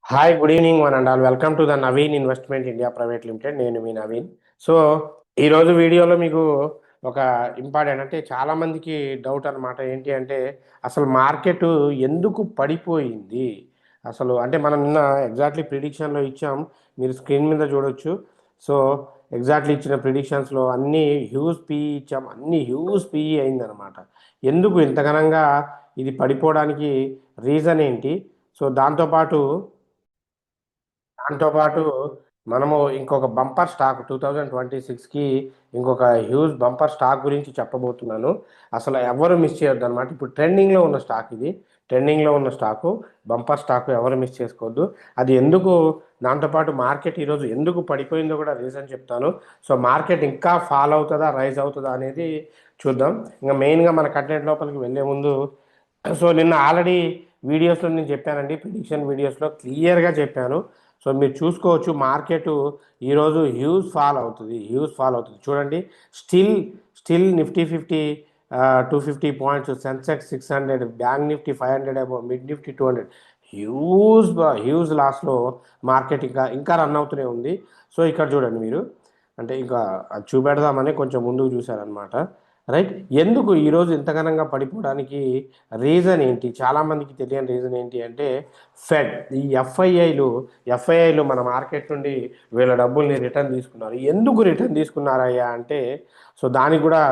Hi, good evening one and all. Welcome to the Naveen investment India private limited. నేను మీ Naveen. So ఈరోజు వీడియోలో మీకు ఒక ఇంపార్టెంట్, అంటే చాలామందికి డౌట్ అనమాట. ఏంటి అంటే అసలు మార్కెట్ ఎందుకు పడిపోయింది అసలు. అంటే మనం నిన్న ఎగ్జాక్ట్లీ ప్రిడిక్షన్లో ఇచ్చాం, మీరు స్క్రీన్ మీద చూడొచ్చు. సో ఎగ్జాక్ట్లీ ఇచ్చిన ప్రిడిక్షన్స్లో అన్నీ హ్యూజ్ పిఈ ఇచ్చాం, అన్ని హ్యూజ్ పిఈ అయిందనమాట. ఎందుకు ఇంతఘనంగా ఇది పడిపోవడానికి రీజన్ ఏంటి? సో దాంతోపాటు మనము ఇంకొక బంపర్ స్టాక్ 2026కి ఇంకొక హ్యూజ్ బంపర్ స్టాక్ గురించి చెప్పబోతున్నాను. అసలు ఎవరు మిస్ చేయొద్దు అనమాట. ఇప్పుడు ట్రెండింగ్లో ఉన్న స్టాక్ ఇది. ట్రెండింగ్లో ఉన్న స్టాకు, బంపర్ స్టాకు, ఎవరు మిస్ చేసుకోవద్దు. అది ఎందుకు, దాంతోపాటు మార్కెట్ ఈరోజు ఎందుకు పడిపోయిందో కూడా రీజన్ చెప్తాను. సో మార్కెట్ ఇంకా ఫాల్ అవుతుందా, రైజ్ అవుతుందా అనేది చూద్దాం. ఇంకా మెయిన్గా మన కంటెంట్ లోపలికి వెళ్ళే ముందు, సో నిన్న ఆల్రెడీ వీడియోస్లో నేను చెప్పానండి, ప్రిడిక్షన్ వీడియోస్లో క్లియర్గా చెప్పాను. సో మీరు చూసుకోవచ్చు, మార్కెట్ ఈరోజు హ్యూజ్ ఫాల్ అవుతుంది చూడండి. Still Nifty 50 250 points, Sensex 600, bank Nifty 500 above, mid Nifty 200, huge లాస్లో మార్కెట్ ఇంకా రన్ అవుతూనే ఉంది. సో ఇక్కడ చూడండి మీరు, అంటే ఇంకా అది చూపెడదామని కొంచెం ముందుకు చూశారనమాట. రైట్. ఎందుకు ఈరోజు ఇంతఘనంగా పడిపోవడానికి రీజన్ ఏంటి? చాలామందికి తెలియని రీజన్ ఏంటి అంటే, ఫెడ్, ఈ ఎఫ్ఐఐలు మన మార్కెట్ నుండి వీళ్ళ డబ్బుల్ని రిటర్న్ తీసుకున్నారు. ఎందుకు రిటర్న్ తీసుకున్నారయ్యా అంటే, సో దానికి కూడా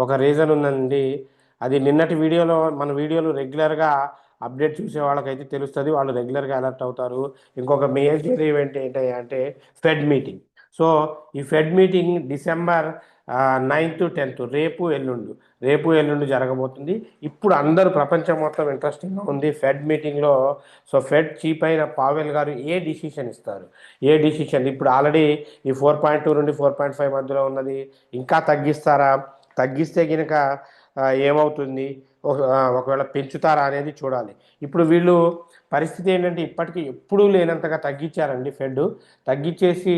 ఒక రీజన్ ఉందండి. అది నిన్నటి మన వీడియోలు రెగ్యులర్గా అప్డేట్ చూసే వాళ్ళకైతే తెలుస్తుంది, వాళ్ళు రెగ్యులర్గా అలర్ట్ అవుతారు. ఇంకొక మేజర్ ఈవెంట్ ఏంటంటే అంటే ఫెడ్ మీటింగ్. సో ఈ fed meeting December 9th 10th, రేపు ఎల్లుండి జరగబోతుంది. ఇప్పుడు అందరూ ప్రపంచం మొత్తం ఇంట్రెస్టింగ్గా ఉంది ఫెడ్ మీటింగ్లో. సో ఫెడ్ చీఫ్ అయిన పావెల్ గారు ఏ డిసిషన్ ఇప్పుడు ఆల్రెడీ ఈ 4.2 నుండి 4.5 మధ్యలో ఉన్నది. ఇంకా తగ్గిస్తారా? తగ్గిస్తే కనుక ఏమవుతుంది? ఒకవేళ పెంచుతారా అనేది చూడాలి. ఇప్పుడు వీళ్ళు పరిస్థితి ఏంటంటే, ఇప్పటికీ ఎప్పుడూ లేనంతగా తగ్గించారండి ఫెడ్. తగ్గించేసి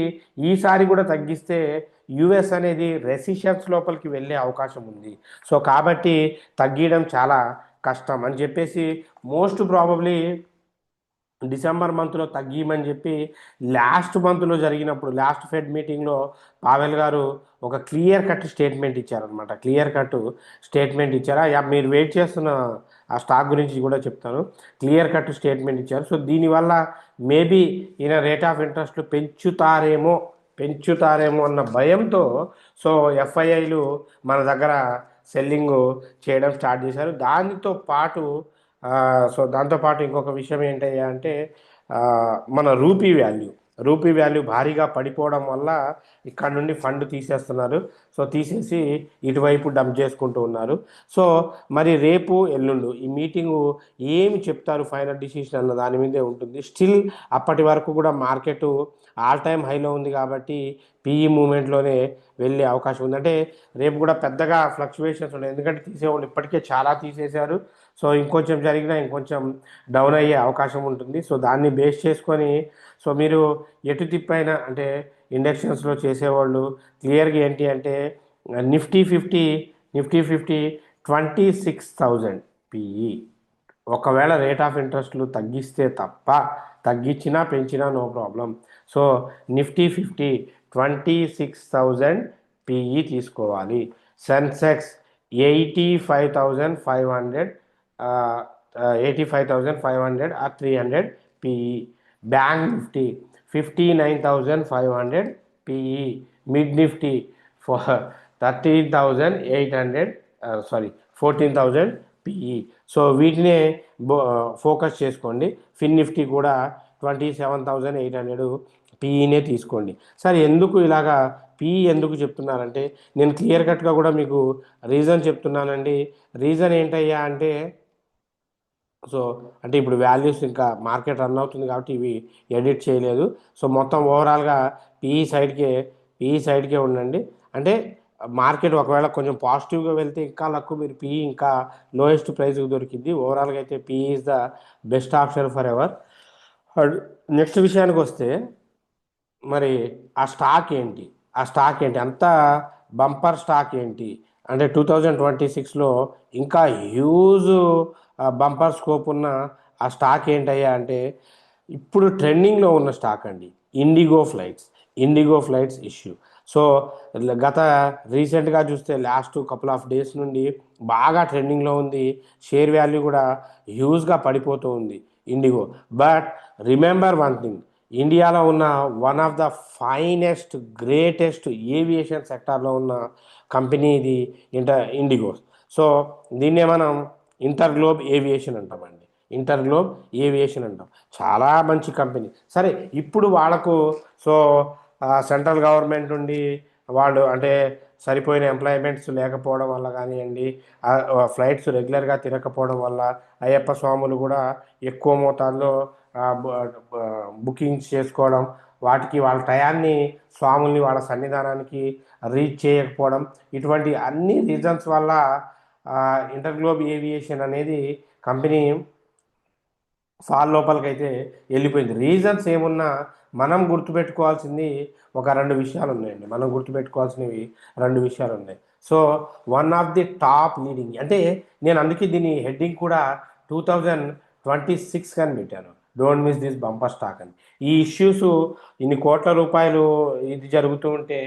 ఈసారి కూడా తగ్గిస్తే యుఎస్ అనేది రెసిషన్స్ లోపలికి వెళ్ళే అవకాశం ఉంది. సో కాబట్టి తగ్గించడం చాలా కష్టం అని చెప్పేసి, మోస్ట్ ప్రాబబ్లీ డిసెంబర్ మంత్లో తగ్గిమని చెప్పి లాస్ట్ ఫెడ్ మీటింగ్లో పావెల్ గారు ఒక క్లియర్ కట్ స్టేట్మెంట్ ఇచ్చారా. మీరు వెయిట్ చేస్తున్న ఆ స్టాక్ గురించి కూడా చెప్తాను. క్లియర్ కట్ స్టేట్మెంట్ ఇచ్చారు. సో దీనివల్ల మేబీ ఈయన రేట్ ఆఫ్ ఇంట్రెస్ట్ పెంచుతారేమో అన్న భయంతో సో ఎఫ్ఐఐలు మన దగ్గర సెల్లింగ్ చేయడం స్టార్ట్ చేశారు. దాంతోపాటు ఇంకొక విషయం ఏంటయ్యా అంటే, మన రూపీ వాల్యూ భారీగా పడిపోవడం వల్ల ఇక్కడ నుండి ఫండ్ తీసేస్తున్నారు. సో తీసేసి ఇటువైపు డంప్ చేసుకుంటూ ఉన్నారు. సో మరి రేపు ఎల్లుండు ఈ మీటింగు ఏమి చెప్తారు, ఫైనల్ డిసిషన్ అన్న దాని మీదే ఉంటుంది. స్టిల్ అప్పటి వరకు కూడా మార్కెట్ ఆల్ టైమ్ హైలో ఉంది కాబట్టి పిఈ మూమెంట్లోనే వెళ్ళే అవకాశం ఉంది. అంటే రేపు కూడా పెద్దగా ఫ్లక్చువేషన్స్ ఉన్నాయి, ఎందుకంటే తీసేవాళ్ళు ఇప్పటికే చాలా తీసేశారు. సో ఇంకొంచెం జరిగినా ఇంకొంచెం డౌన్ అయ్యే అవకాశం ఉంటుంది. సో దాన్ని బేస్ చేసుకొని సో మీరు ఎటు తిప్పైనా, అంటే ఇండక్షన్స్లో చేసేవాళ్ళు క్లియర్గా ఏంటి అంటే, నిఫ్టీ ఫిఫ్టీ 26,000 పిఈ. ఒకవేళ రేట్ ఆఫ్ ఇంట్రెస్ట్లు తగ్గిస్తే తప్ప, తగ్గించినా పెంచినా no problem. So Nifty 50 26,000 PE తీసుకోవాలి. Sensex 85,500, 85,500 or 300 PE. Bank Nifty 59,500 PE. Mid Nifty 13,800, 14,000 PE. So వీటినే ఫోకస్ చేసుకోండి. ఫిన్ నిఫ్టీ కూడా 27,800 పిఈనే తీసుకోండి. సరే, ఎందుకు ఇలాగా పిఈ ఎందుకు చెప్తున్నానంటే, నేను క్లియర్ కట్గా కూడా మీకు రీజన్ చెప్తున్నానండి. రీజన్ ఏంటయ్యా అంటే, సో అంటే ఇప్పుడు వాల్యూస్ ఇంకా మార్కెట్ రన్ అవుతుంది కాబట్టి ఇవి ఎడిట్ చేయలేదు. సో మొత్తం ఓవరాల్గా పిఈ సైడ్కే ఉండండి. అంటే మార్కెట్ ఒకవేళ కొంచెం పాజిటివ్గా వెళ్తే ఇంకా లక్కు, మీరు పిఈ ఇంకా లోయెస్ట్ ప్రైస్కి దొరికింది. ఓవరాల్గా అయితే PE is the best option for ever. Next విషయానికి వస్తే, మరి ఆ స్టాక్ ఏంటి అంత బంపర్ స్టాక్ ఏంటి అంటే 2026లో ఇంకా హ్యూజ్ బంపర్ స్కోప్ ఉన్న ఆ స్టాక్ ఏంటయ్యా అంటే, ఇప్పుడు ట్రెండింగ్లో ఉన్న స్టాక్ అండి IndiGo flights. IndiGo flights issue. So గత రీసెంట్గా చూస్తే లాస్ట్ కపుల్ ఆఫ్ డేస్ నుండి బాగా ట్రెండింగ్లో ఉంది. షేర్ వాల్యూ కూడా హ్యూజ్గా పడిపోతూ ఉంది IndiGo. But remember one thing, ఇండియాలో ఉన్న one of the finest greatest aviation సెక్టార్లో ఉన్న కంపెనీ ఇది ఇండిగో. సో దీన్నే మనం ఇంటర్గ్లోబ్ ఏవియేషన్ అంటామండి. ఇంటర్గ్లోబ్ ఏవియేషన్ అంటాం. చాలా మంచి కంపెనీ. సరే, ఇప్పుడు వాళ్ళకు సో సెంట్రల్ గవర్నమెంట్ నుండి వాళ్ళు అంటే సరిపోయిన ఎంప్లాయ్మెంట్స్ లేకపోవడం వల్ల కానివ్వండి, ఫ్లైట్స్ రెగ్యులర్గా తిరగకపోవడం వల్ల అయ్యప్ప స్వాములు కూడా ఎక్కువ మోతాదులో బుకింగ్స్ చేసుకోవడం, వాటికి వాళ్ళ టయాన్ని స్వాముల్ని వాళ్ళ సన్నిధానానికి రీచ్ చేయకపోవడం, ఇటువంటి అన్ని రీజన్స్ వల్ల ఇంటర్గ్లోబ్ ఏవియేషన్ అనేది కంపెనీ ఫాల్ లోపలికైతే వెళ్ళిపోయింది. రీజన్స్ ఏమున్నా మనం గుర్తుపెట్టుకోవాల్సింది ఒక రెండు విషయాలు ఉన్నాయండి. మనం గుర్తుపెట్టుకోవాల్సినవి రెండు విషయాలు ఉన్నాయి. So one of the top leading అంటే నేను అందుకే దీని హెడ్డింగ్ కూడా 2026 అని పెట్టాను, don't miss this bumper stock అని. ఈ ఇష్యూస్ ఇన్ని కోట్ల రూపాయలు ఇది జరుగుతూ ఉంటే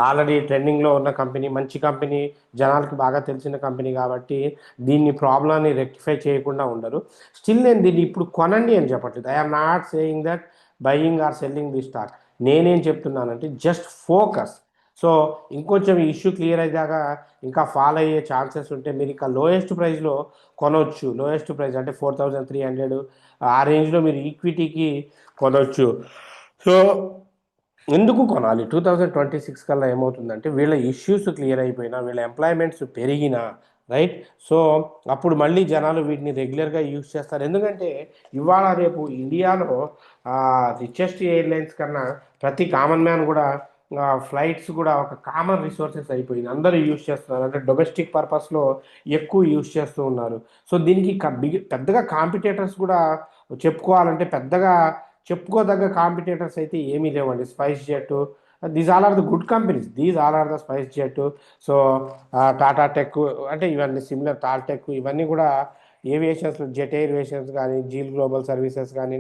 ఆల్రెడీ ట్రెండింగ్లో ఉన్న కంపెనీ, మంచి కంపెనీ, జనాలకి బాగా తెలిసిన కంపెనీ కాబట్టి దీన్ని ప్రాబ్లమ్ని రెక్టిఫై చేయకుండా ఉండరు. స్టిల్ నేను దీన్ని ఇప్పుడు కొనండి అని చెప్పట్లేదు. I'm not saying that buying are selling the stock. నేనేం చెప్తున్నానంటే జస్ట్ ఫోకస్. సో ఇంకొంచెం ఈ ఇష్యూ క్లియర్ అయ్యాక ఇంకా ఫాలో అయ్యే ఛాన్సెస్ ఉంటే మీరు ఇంకా లోయెస్ట్ ప్రైస్లో కొనవచ్చు. లోయెస్ట్ ప్రైస్ అంటే 4300 ఆ రేంజ్లో మీరు ఈక్విటీకి కొనవచ్చు. సో ఎందుకు కొనాలి? 2026 కల్లా ఏమవుతుందంటే వీళ్ళ ఇష్యూస్ క్లియర్ అయిపోయినా, వీళ్ళ ఎంప్లాయ్మెంట్స్ పెరిగినా, రైట్, సో అప్పుడు మళ్ళీ జనాలు వీటిని రెగ్యులర్గా యూజ్ చేస్తారు. ఎందుకంటే ఇవాళ రేపు ఇండియాలో రిచెస్ట్ ఎయిర్లైన్స్ కన్నా ప్రతి కామన్ మ్యాన్ కూడా ఫ్లైట్స్ కూడా ఒక కామన్ రిసోర్సెస్ అయిపోయింది. అందరూ యూజ్ చేస్తున్నారు, అంటే డొమెస్టిక్ పర్పస్లో ఎక్కువ యూజ్ చేస్తూ ఉన్నారు. సో దీనికి పెద్దగా కాంపిటేటర్స్ కూడా చెప్పుకోవాలంటే పెద్దగా చెప్పుకోదగ్గ కాంపిటేటర్స్ అయితే ఏమీ లేవండి. SpiceJet, these all are the good companies, these all are the SpiceJet, so Tata tech, అంటే ఇవన్నీ సిమిలర్ టాల్టెక్, ఇవన్నీ కూడా ఏవియేషన్స్, జెట్ ఎయిర్వేషన్స్ కానీ, జీల్ గ్లోబల్ సర్వీసెస్ కానీ,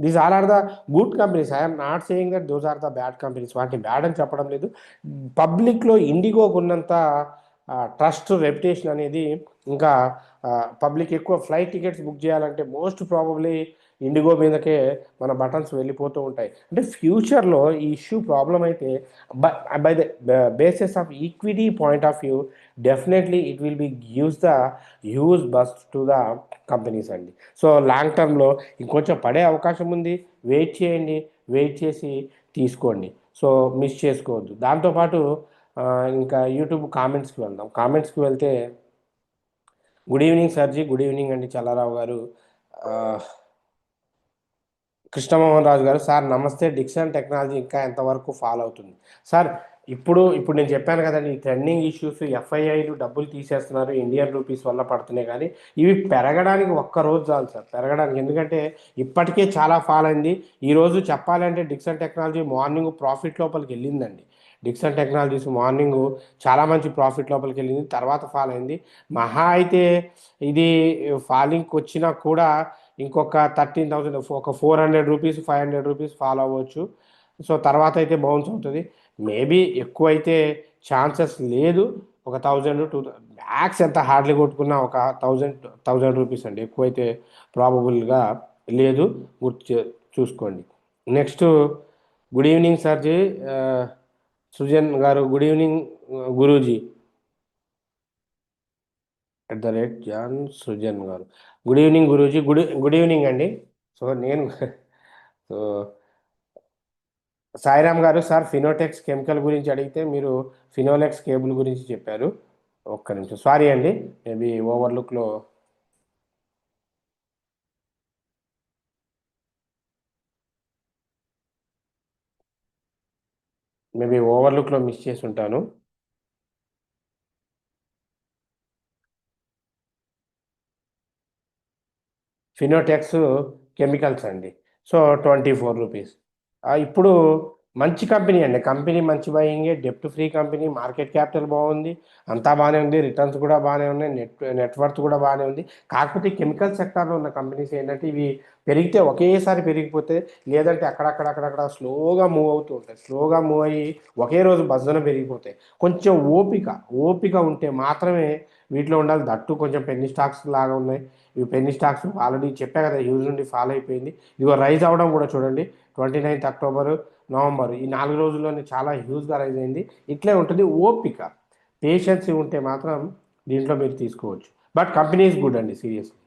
these all are the good companies. I'm not saying that those are the bad companies. వాటిని bad అని చెప్పడం లేదు. పబ్లిక్లో ఇండిగోకు ఉన్నంత ట్రస్ట్, రెప్యుటేషన్ అనేది ఇంకా పబ్లిక్ ఎక్కువ ఫ్లైట్ టికెట్స్ బుక్ చేయాలంటే మోస్ట్ ప్రాబబ్లీ ఇండిగో మీదకే మన బటన్స్ వెళ్ళిపోతూ ఉంటాయి. అంటే ఫ్యూచర్లో ఈ ఇష్యూ ప్రాబ్లం అయితే by the basis of equity point of view definitely it will be gives the huge boost to the companies అండి. సో లాంగ్ టర్మ్లో ఇంకొంచెం పడే అవకాశం ఉంది. వెయిట్ చేయండి, వెయిట్ చేసి తీసుకోండి. సో మిస్ చేసుకోవద్దు. దాంతోపాటు ఇంకా యూట్యూబ్ కామెంట్స్కి వెళ్దాం. కామెంట్స్కి వెళ్తే గుడ్ ఈవినింగ్ సర్జీ, గుడ్ ఈవినింగ్ అండి చల్లారావు గారు. కృష్ణమోహన్ రాజు గారు, సార్ నమస్తే, డిక్సన్ టెక్నాలజీ ఇంకా ఎంతవరకు ఫాలో అవుతుంది సార్? ఇప్పుడు నేను చెప్పాను కదండి, ఈ ట్రెండింగ్ ఇష్యూస్, ఎఫ్ఐఐలు డబ్బులు తీసేస్తున్నారు, ఇండియన్ రూపీస్ వల్ల పడుతున్నాయి, కానీ ఇవి పెరగడానికి ఒక్క రోజు చాలు సార్, పెరగడానికి. ఎందుకంటే ఇప్పటికే చాలా ఫాల్ అయింది. ఈరోజు చెప్పాలంటే డిక్సన్ టెక్నాలజీ మార్నింగ్ ప్రాఫిట్ లోపలికి వెళ్ళిందండి. డిక్సన్ టెక్నాలజీస్ మార్నింగ్ చాలా మంచి ప్రాఫిట్ లోపలికి వెళ్ళింది, తర్వాత ఫాల్ అయింది. మహా అయితే ఇది ఫాలింగ్కి వచ్చినా కూడా ఇంకొక 13,000, ఒక 400 రూపీస్, 500 రూపీస్ ఫాలో అవ్వచ్చు. సో తర్వాత అయితే బౌన్స్ అవుతుంది. మేబీ ఎక్కువైతే ఛాన్సెస్ లేదు. ఒక 1000 మ్యాక్స్ ఎంత హార్డ్లీ కొట్టుకున్నా ఒక 1000 రూపీస్ అండి, ఎక్కువైతే ప్రాబబుల్గా లేదు. చూసుకోండి. నెక్స్ట్, గుడ్ ఈవినింగ్ సార్జీ, సుజన్ గారు, గుడ్ ఈవినింగ్ గురూజీ @జాన్ సృజన్ గారు. గుడ్ ఈవినింగ్ గురూజీ, గుడ్ ఈవినింగ్ అండి. సో నేను సో సాయిరామ్ గారు, సార్ ఫినోటెక్స్ కెమికల్ గురించి అడిగితే మీరు ఫినోలెక్స్ కేబుల్ గురించి చెప్పారు. ఒక్క నిమిషం, సారీ అండి, మేబీ ఓవర్లుక్లో మిస్ చేసి ఉంటాను. ఫినోటెక్స్ కెమికల్స్ అండి. So 24 rupees. ఇప్పుడు మంచి కంపెనీ అండి. కంపెనీ మంచి బయింగే, డెప్ట్ ఫ్రీ కంపెనీ, మార్కెట్ క్యాపిటల్ బాగుంది, అంతా బాగానే ఉంది, రిటర్న్స్ కూడా బాగానే ఉన్నాయి, నెట్వర్త్ కూడా బాగానే ఉంది. కాకపోతే కెమికల్ సెక్టార్లో ఉన్న కంపెనీస్ ఏంటంటే ఇవి పెరిగితే ఒకేసారి పెరిగిపోతే, లేదంటే అక్కడక్కడ స్లోగా మూవ్ అవుతూ ఉంటాయి. స్లోగా మూవ్ అయ్యి ఒకే రోజు బజ్జన పెరిగిపోతాయి. కొంచెం ఓపిక ఉంటే మాత్రమే వీటిలో ఉండాలి. దట్టు కొంచెం పెన్ని స్టాక్స్ లాగా ఉన్నాయి. ఇవి పెన్ని స్టాక్స్ ఆల్రెడీ చెప్పా కదా, యూజ్ నుండి ఫాలో అయిపోయింది. ఇదిగో రైజ్ అవ్వడం కూడా చూడండి, 29th అక్టోబర్, నవంబర్ ఈ 4 రోజుల్లోనే చాలా హ్యూజ్గా రైజ్ అయింది. ఇట్లే ఉంటుంది. ఓపిక, పేషెన్స్ ఉంటే మాత్రం దీంట్లో మీరు తీసుకోవచ్చు. బట్ కంపెనీ ఈజ్ గుడ్ అండి, సీరియస్లీ.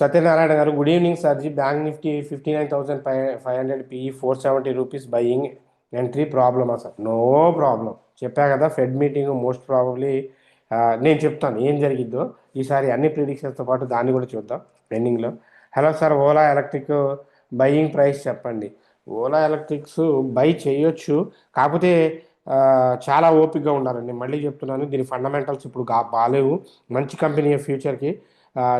సత్యనారాయణ గారు, గుడ్ ఈవినింగ్ సార్జీ. Bank Nifty 59,500 PE, 470 rupees buying entry. ప్రాబ్లమా సార్? No problem. చెప్పా కదా, ఫెడ్ మీటింగ్ మోస్ట్ ప్రాబబ్లీ నేను చెప్తాను ఏం జరిగిద్దో ఈసారి. అన్ని ప్రిడిక్షన్స్తో పాటు దాన్ని కూడా చూద్దాం ఎండింగ్లో. Hello sir, Ola electric buying price చెప్పండి. ఓలా ఎలక్ట్రిక్స్ బై చేయొచ్చు, కాకపోతే ఆ, చాలా ఓపికగా ఉండాలండి. మళ్ళీ చెప్తున్నాను, దీని ఫండమెంటల్స్ ఇప్పుడు బాగాలేవు. మంచి కంపెనీ ఫ్యూచర్కి.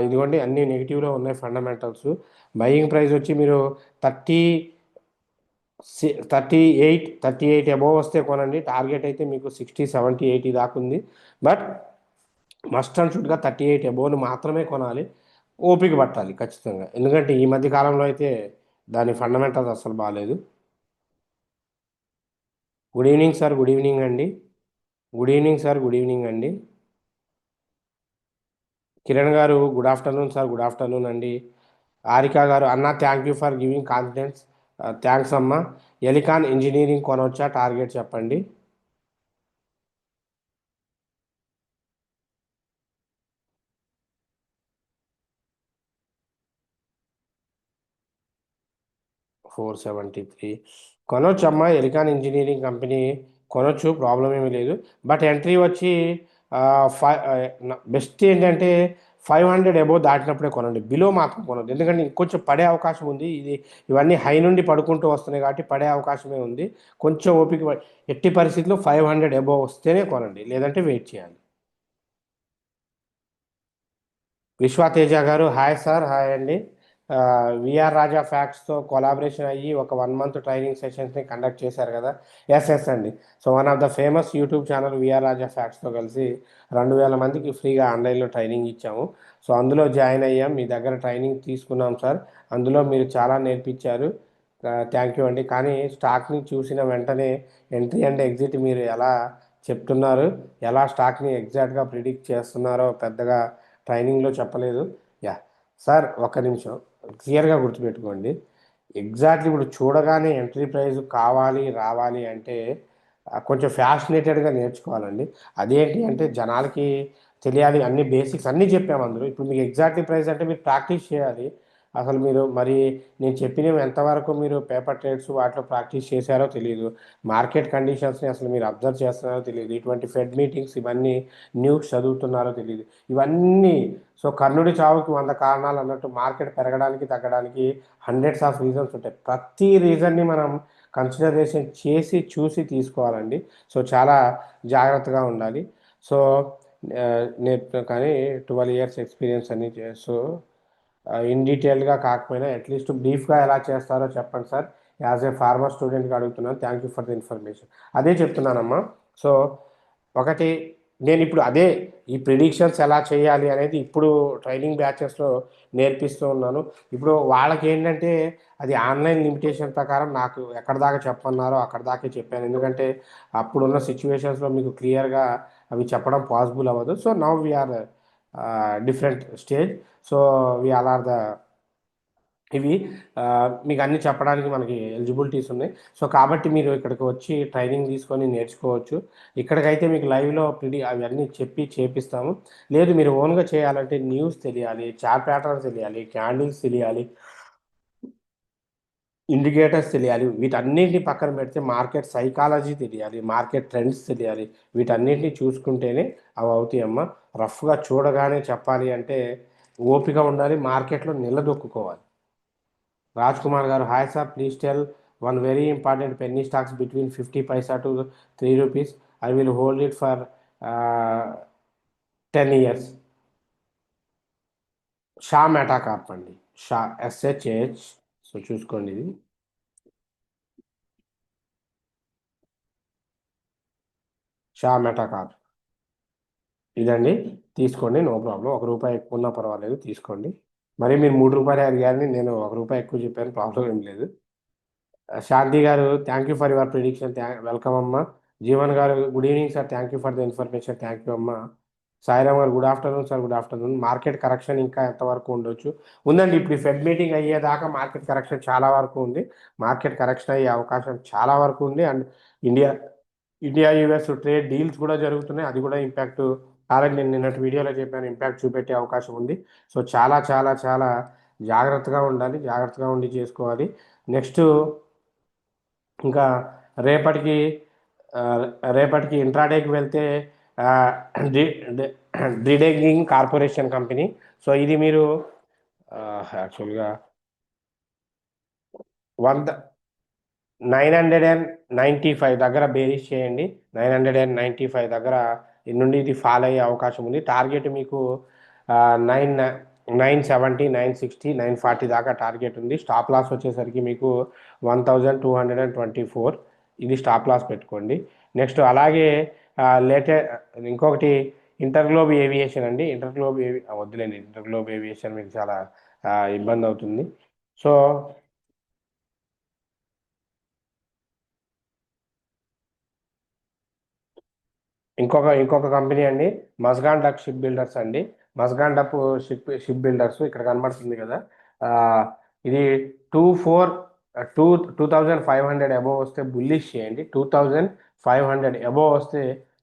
ఇదిగోండి అన్ని నెగిటివ్లో ఉన్నాయి ఫండమెంటల్స్. బయింగ్ ప్రైస్ వచ్చి మీరు 30, 38 అబోవ్ వస్తే కొనండి. టార్గెట్ అయితే మీకు 60, 70, 80 దాకా ఉంది. బట్ మస్ట్ అండ్ షుడ్గా 38 అబోవ్ని మాత్రమే కొనాలి. ఓపిక పట్టాలి ఖచ్చితంగా, ఎందుకంటే ఈ మధ్య కాలంలో అయితే దాని ఫండమెంటల్స్ అస్సలు బాగాలేదు. Good evening sir. Good evening అండి. Good evening sir. Good evening అండి. కిరణ్ గారు, good afternoon sir. Good afternoon అండి. హారిక గారు, అన్న thank you for giving confidence. Thanks అమ్మ. ఎలికాన్ ఇంజనీరింగ్ కొనవచ్చా? టార్గెట్ చెప్పండి. 473 కొనొచ్చు అమ్మా. ఎలికాన్ ఇంజనీరింగ్ కంపెనీ కొనొచ్చు, ప్రాబ్లం ఏమీ లేదు. బట్ ఎంట్రీ వచ్చి బెస్ట్ ఏంటంటే 500 అబోవ్ దాటినప్పుడే కొనండి, బిలో మాత్రం కొనద్దు. ఎందుకంటే ఇంకొంచెం పడే అవకాశం ఉంది. ఇవన్నీ హై నుండి పడుకుంటూ వస్తున్నాయి కాబట్టి పడే అవకాశమే ఉంది. కొంచెం ఓపిక ఎట్టి పరిస్థితుల్లో 500 అబోవ్ వస్తేనే కొనండి, లేదంటే వెయిట్ చేయాలి. విశ్వతేజ గారు, హాయ్ సార్. హాయ్ అండి. విఆర్ రాజా ఫ్యాక్ట్స్తో కొలాబరేషన్ అయ్యి ఒక 1 మంత్ ట్రైనింగ్ సెషన్స్ని కండక్ట్ చేశారు కదా. ఎస్ అండి. So one of the famous YouTube channel VR Raja ఫ్యాక్ట్స్తో కలిసి 2,000 మందికి ఫ్రీగా ఆన్లైన్లో ట్రైనింగ్ ఇచ్చాము. సో అందులో జాయిన్ అయ్యాం, మీ దగ్గర ట్రైనింగ్ తీసుకున్నాం సార్. అందులో మీరు చాలా నేర్పించారు. థ్యాంక్ యూ అండి. కానీ స్టాక్ని చూసిన వెంటనే ఎంట్రీ అండ్ ఎగ్జిట్ మీరు ఎలా చెప్తున్నారు, ఎలా స్టాక్ని ఎగ్జాక్ట్గా ప్రిడిక్ట్ చేస్తున్నారో పెద్దగా ట్రైనింగ్లో చెప్పలేదు. యా సార్, ఒక్క నిమిషం, క్లియర్గా గుర్తుపెట్టుకోండి. ఎగ్జాక్ట్లీ ఇప్పుడు చూడగానే ఎంట్రీ ప్రైస్ కావాలి రావాలి అంటే కొంచెం ఫ్యాషనేటెడ్గా నేర్చుకోవాలండి. అదేంటి అంటే జనాలకి తెలియాలి, అన్ని బేసిక్స్ అన్నీ చెప్పాము అందులో. ఇప్పుడు మీకు ఎగ్జాక్ట్లీ ప్రైస్ అంటే మీరు ప్రాక్టీస్ చేయాలి. అసలు మీరు మరి నేను చెప్పినవి ఎంతవరకు మీరు పేపర్ ట్రేడ్స్ వాటిలో ప్రాక్టీస్ చేశారో తెలియదు. మార్కెట్ కండిషన్స్ని అసలు మీరు అబ్జర్వ్ చేస్తున్నారో తెలియదు. ఇటువంటి ఫెడ్ మీటింగ్స్ ఇవన్నీ న్యూస్ చదువుతున్నారో తెలియదు. ఇవన్నీ సో కర్ణుడి చావుకి 100 కారణాలు అన్నట్టు, మార్కెట్ పెరగడానికి తగ్గడానికి హండ్రెడ్స్ ఆఫ్ రీజన్స్ ఉంటాయి. ప్రతి రీజన్ని మనం కన్సిడరేషన్ చేసి చూసి తీసుకోవాలండి. సో చాలా జాగ్రత్తగా ఉండాలి. సో నేను కానీ 12 ఇయర్స్ ఎక్స్పీరియన్స్ అని సో ఇన్ డీటెయిల్గా కాకపోయినా అట్లీస్ట్ బ్రీఫ్గా ఎలా చేస్తారో చెప్పండి సార్. యాజ్ ఏ ఫార్మర్ స్టూడెంట్గా అడుగుతున్నాను. Thank you for the information. అదే చెప్తున్నానమ్మా. సో ఒకటి, నేను ఇప్పుడు అదే ఈ ప్రిడిక్షన్స్ ఎలా చేయాలి అనేది ఇప్పుడు ట్రైనింగ్ బ్యాచెస్లో నేర్పిస్తూ ఉన్నాను. ఇప్పుడు వాళ్ళకి ఏంటంటే అది ఆన్లైన్ లిమిటేషన్ ప్రకారం నాకు ఎక్కడ దాకా చెప్పన్నారో అక్కడ దాకే చెప్పాను. ఎందుకంటే అప్పుడున్న సిచ్యువేషన్స్లో మీకు క్లియర్గా అవి చెప్పడం పాసిబుల్ అవ్వదు. So now we are different stage. So we all are the ఇవి మీకు అన్ని చెప్పడానికి మనకి ఎలిజిబిలిటీస్ ఉన్నాయి. సో కాబట్టి మీరు ఇక్కడికి వచ్చి ట్రైనింగ్ తీసుకొని నేర్చుకోవచ్చు. ఇక్కడికైతే మీకు లైవ్లో అవన్నీ చెప్పి చేపిస్తాము. లేదు మీరు ఓన్గా చేయాలంటే న్యూస్ తెలియాలి, చార్ట్ ప్యాటర్న్స్ తెలియాలి, క్యాండిల్స్ తెలియాలి, ఇండికేటర్స్ తెలియాలి. వీటన్నిటిని పక్కన పెడితే మార్కెట్ సైకాలజీ తెలియాలి, మార్కెట్ ట్రెండ్స్ తెలియాలి. వీటన్నిటిని చూసుకుంటేనే అవి అవుతాయమ్మా. రఫ్గా చూడగానే చెప్పాలి అంటే ఓపిక ఉండాలి, మార్కెట్లో నిలదొక్కుకోవాలి. రాజ్ కుమార్ గారు, hi sir. Please tell one very important Penney stocks between 50 Paisa to 3 rupees. I will hold it for 10 years. Shah meta Corp అండి. షా, SHH. సో చూసుకోండి ఇది షా మెటాకార్ ఇదండి. తీసుకోండి, నో ప్రాబ్లం. ₹1 ఎక్కువ ఉన్నా పర్వాలేదు, తీసుకోండి. మరి మీరు ₹3 అడిగారని నేను ₹1 ఎక్కువ చెప్పాను, ప్రాబ్లం ఏం లేదు. శాంతి గారు, thank you for your prediction. Welcome అమ్మా. జీవన్ గారు, good evening sir, thank you for the information. Thank you అమ్మా. సాయిరామ్ గారు, good afternoon sir, good afternoon. Market correction ఇంకా ఎంతవరకు ఉండొచ్చు? ఉందండి, ఇప్పుడు ఈ ఫెడ్ మీటింగ్ అయ్యేదాకా మార్కెట్ కరెక్షన్ చాలా వరకు ఉంది. మార్కెట్ కరెక్షన్ అయ్యే అవకాశం చాలా వరకు ఉంది. And India India US trade deals కూడా జరుగుతున్నాయి, అది కూడా ఇంపాక్ట్ ఆల్రెడీ నేను నిన్నటి వీడియోలో చెప్పాను, ఇంపాక్ట్ చూపెట్టే అవకాశం ఉంది. సో చాలా చాలా చాలా జాగ్రత్తగా ఉండాలి, జాగ్రత్తగా ఉండి చేసుకోవాలి. నెక్స్ట్ ఇంకా రేపటికి ఆ, రేపటికి ఇంట్రాడేకి వెళ్తే డ్రిడెంగింగ్ కార్పొరేషన్ కంపెనీ. సో ఇది మీరు యాక్చువల్గా 995 దగ్గర బేరీస్ చేయండి. 995 దగ్గర నుండి ఇది ఫాల్ అయ్యే అవకాశం ఉంది. టార్గెట్ మీకు 970, 960, 940 దాకా టార్గెట్ ఉంది. స్టాప్ లాస్ వచ్చేసరికి మీకు 1224, ఇది స్టాప్ లాస్ పెట్టుకోండి. నెక్స్ట్ అలాగే ఇంకొకటి ఇంటర్గ్లోబ్ ఏవియేషన్ అండి. వద్దులేండి, ఇంటర్గ్లోబ్ ఏవియేషన్ మీకు చాలా ఇబ్బంది అవుతుంది. సో ఇంకొక కంపెనీ అండి, మస్గాన్ డక్ షిప్ బిల్డర్స్ అండి. మస్గాన్ డక్ షిప్ బిల్డర్స్ ఇక్కడ కనబడుతుంది కదా. ఆ, ఇది 2500 అబోవ్ వస్తే బుల్లిష్ చేయండి. 2500 అబోవ్ వస్తే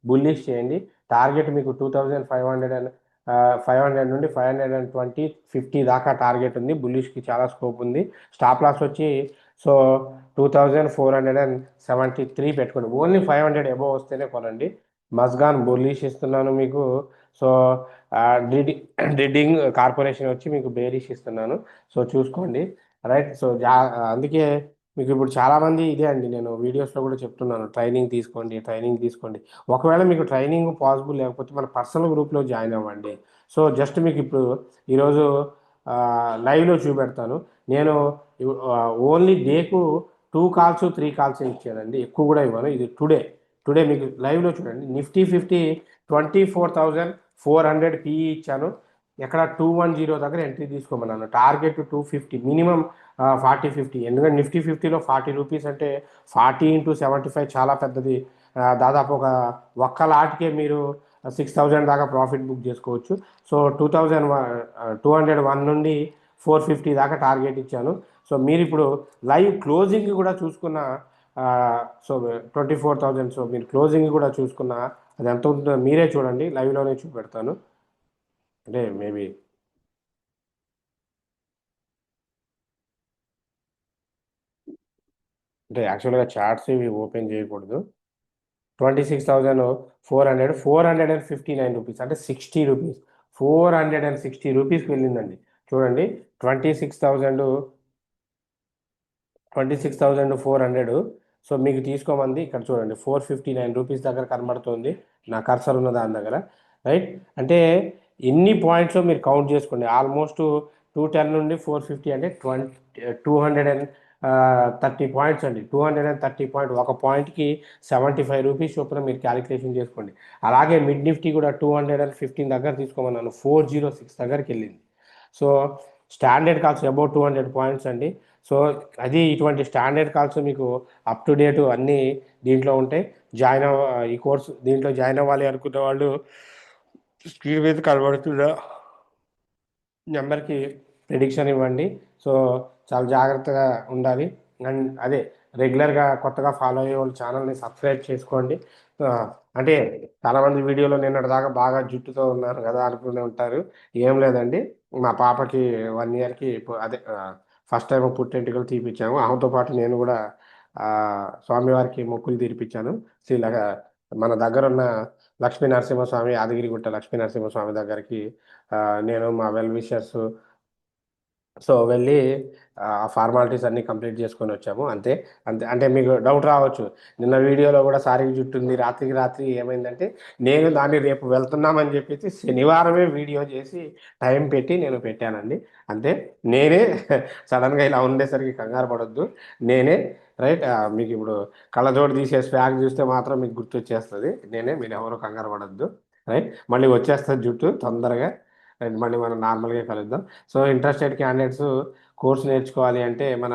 బుల్లిష్ చేయండి. టార్గెట్ మీకు 2500 నుండి 520, 50 దాకా టార్గెట్ ఉంది. బుల్లిష్కి చాలా స్కోప్ ఉంది. స్టాప్ లాస్ వచ్చి సో 2473 పెట్టుకోండి. ఓన్లీ 500 అబోవ్ వస్తేనే కొనండి. మస్గాన్ బుల్లిష్ ఇస్తున్నాను మీకు. సో డ్రిడ్డింగ్ కార్పొరేషన్ వచ్చి మీకు బేరిష్ ఇస్తున్నాను. సో చూసుకోండి, రైట్. సో అందుకే మీకు ఇప్పుడు చాలామంది ఇదే అండి, నేను వీడియోస్లో కూడా చెప్తున్నాను, ట్రైనింగ్ తీసుకోండి, ట్రైనింగ్ తీసుకోండి. ఒకవేళ మీకు ట్రైనింగ్ పాసిబుల్ లేకపోతే మన పర్సనల్ గ్రూప్లో జాయిన్ అవ్వండి. సో జస్ట్ మీకు ఇప్పుడు ఈరోజు లైవ్లో చూపెడతాను. నేను ఓన్లీ డేకు 2 కాల్స్ 3 కాల్స్ ఇచ్చానండి, ఎక్కువ కూడా ఇవ్వను. ఇది టుడే మీకు లైవ్లో చూడండి. నిఫ్టీ 50 24,400 పిఈ ఇచ్చాను. ఎక్కడ 210 దగ్గర ఎంట్రీ తీసుకోమన్నాను. Target 250, minimum 40-50. ఎందుకంటే నిఫ్టీ 50లో ₹40 అంటే 40 × 75 చాలా పెద్దది. దాదాపు ఒక్క లాట్కే మీరు 6000 దాకా ప్రాఫిట్ బుక్ చేసుకోవచ్చు. సో 201 నుండి 450 దాకా టార్గెట్ ఇచ్చాను. సో మీరు ఇప్పుడు లైవ్ క్లోజింగ్ కూడా చూసుకున్న సో 24,000. సో మీరు క్లోజింగ్ కూడా చూసుకున్న అది ఎంత ఉంటుందో మీరే చూడండి, లైవ్లోనే చూపెడతాను. అంటే మేబీ అంటే యాక్చువల్గా చార్ట్స్ ఇవి ఓపెన్ చేయకూడదు. 26,459 రూపీస్ అంటే ₹60, ₹460 వెళ్ళిందండి. చూడండి, 26,400. సో మీకు తీసుకోమంది ఇక్కడ చూడండి, ₹459 దగ్గర కనబడుతుంది, నా కర్సర్ ఉన్న దాని దగ్గర, రైట్. అంటే ఎన్ని పాయింట్స్ మీరు కౌంట్ చేసుకోండి. ఆల్మోస్ట్ 210 నుండి 450 అంటే 230 పాయింట్స్ అండి. 230 పాయింట్, ఒక పాయింట్కి ₹75 చొప్పున మీరు క్యాలిక్యులేషన్ చేసుకోండి. అలాగే మిడ్ నిఫ్టీ కూడా 215 దగ్గర తీసుకోమన్నాను, 406 దగ్గరికి వెళ్ళింది. So standard calls about 200 points అండి. సో అది ఇటువంటి స్టాండర్డ్ కాల్స్ మీకు అప్ టు డేట్ అన్నీ దీంట్లో ఉంటాయి. ఈ కోర్సు దీంట్లో జాయిన్ అవ్వాలి అనుకున్న వాళ్ళు స్క్రీన్ మీద కనబడుతున్న నెంబర్కి ప్రిడిక్షన్ ఇవ్వండి. సో చాలా జాగ్రత్తగా ఉండాలి. అండ్ అదే రెగ్యులర్గా కొత్తగా ఫాలో అయ్యే వాళ్ళు ఛానల్ని సబ్స్క్రైబ్ చేసుకోండి. ఆ, అంటే చాలామంది వీడియోలో నిన్నటి దాకా బాగా జుట్టుతో ఉన్నారు కదా అనుకునే ఉంటారు. ఏం లేదండి, మా పాపకి 1 ఇయర్కి అదే ఫస్ట్ టైం పుట్టెంటుకలు తీపిచ్చాము. ఆమెతో పాటు నేను కూడా స్వామివారికి మొక్కులు తీర్పిచ్చాను. ఇలాగా మన దగ్గర ఉన్న లక్ష్మీ నరసింహస్వామి, యాదగిరిగుట్ట లక్ష్మీ నరసింహస్వామి దగ్గరికి నేను మా వెల్ విషర్స్ సో వెళ్ళి ఆ ఫార్మాలిటీస్ అన్ని కంప్లీట్ చేసుకొని వచ్చాము అంతే. అంతే అంటే మీకు డౌట్ రావచ్చు, నిన్న వీడియోలో కూడా సారికి జుట్టు ఉంది రాత్రికి రాత్రి ఏమైందంటే, నేను దాన్ని రేపు వెళ్తున్నామని చెప్పేసి శనివారమే వీడియో చేసి టైం పెట్టి నేను పెట్టానండి. అంతే. నేనే సడన్గా ఇలా ఉండేసరికి కంగారు పడొద్దు. నేనే రైట్. మీకు ఇప్పుడు కళ్ళజోడు తీసే స్వాగ్ చూస్తే మాత్రం మీకు గుర్తొచ్చేస్తుంది నేనే, మీరు ఎవరు కంగారు పడొద్దు. రైట్. మళ్ళీ వచ్చేస్తుంది జుట్టు తొందరగా. రైట్. మళ్ళీ మనం నార్మల్గా కలుద్దాం. సో ఇంట్రెస్టెడ్ క్యాండిడేట్స్ కోర్స్ నేర్చుకోవాలి అంటే మన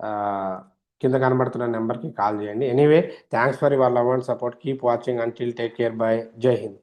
ఆ, కింద కనబడుతున్న నెంబర్కి కాల్ చేయండి. Anyway, thanks for your love and support. Keep watching until. Take care. By. జై హింద్.